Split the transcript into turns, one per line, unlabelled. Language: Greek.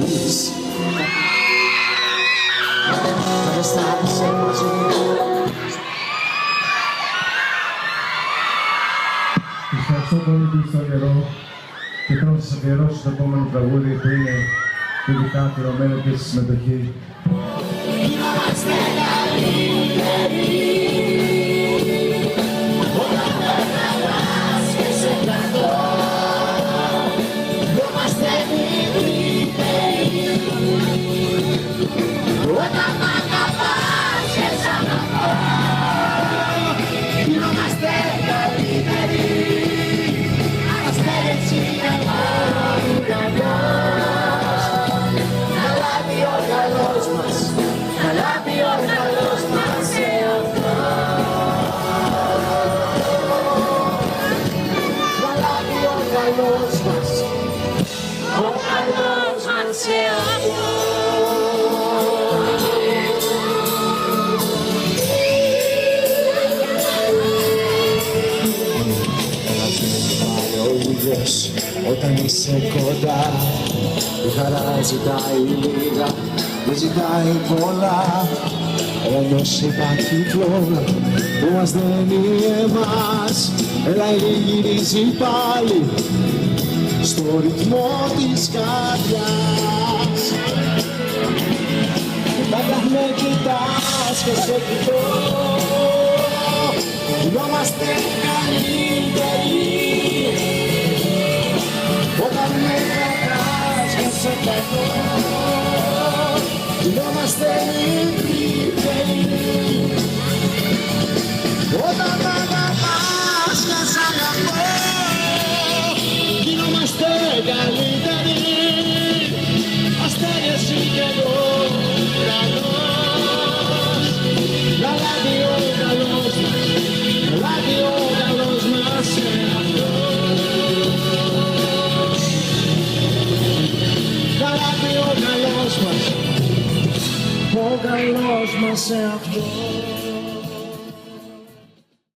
ζεις. Δεν αισθάνεσαι μαζί.
Ευχαριστώ πολύ που ήρθατε καιρό και θέλω να σας αφιερώσω το επόμενο τραγούδι που είναι ειδικά αφιερωμένο και στη συμμετοχή.
Είμαστε καλύτεροι όταν περνάς και σε κρατώ. Είμαστε μικροί όταν μ' αγαπάς και σ' αγαπώ. Είμαστε καλύτεροι. Αστέρετσι εγώ ουρανός. Να λάβει ο καλός μας, να λάβει ο καλός μας σε αυτό. Να λάβει ο καλός μας, ο καλός μας σε αυτό. Όταν είσαι κοντά, η χαρά ζητάει λίγα, δεν ζητάει πολλά. Όμως υπάρχει φλόγα που μας δένει εμάς. Έλα γυρίζει πάλι στο ρυθμό της καρδιάς. Πάντα με κοιτάς και σε κοιτώ. Γινόμαστε καλύτεροι όταν με κρατάς και σε πετώ. Γινόμαστε μικροί όταν μ' αγαπάς και σ' αγαπώ. Γινόμαστε καλύτεροι.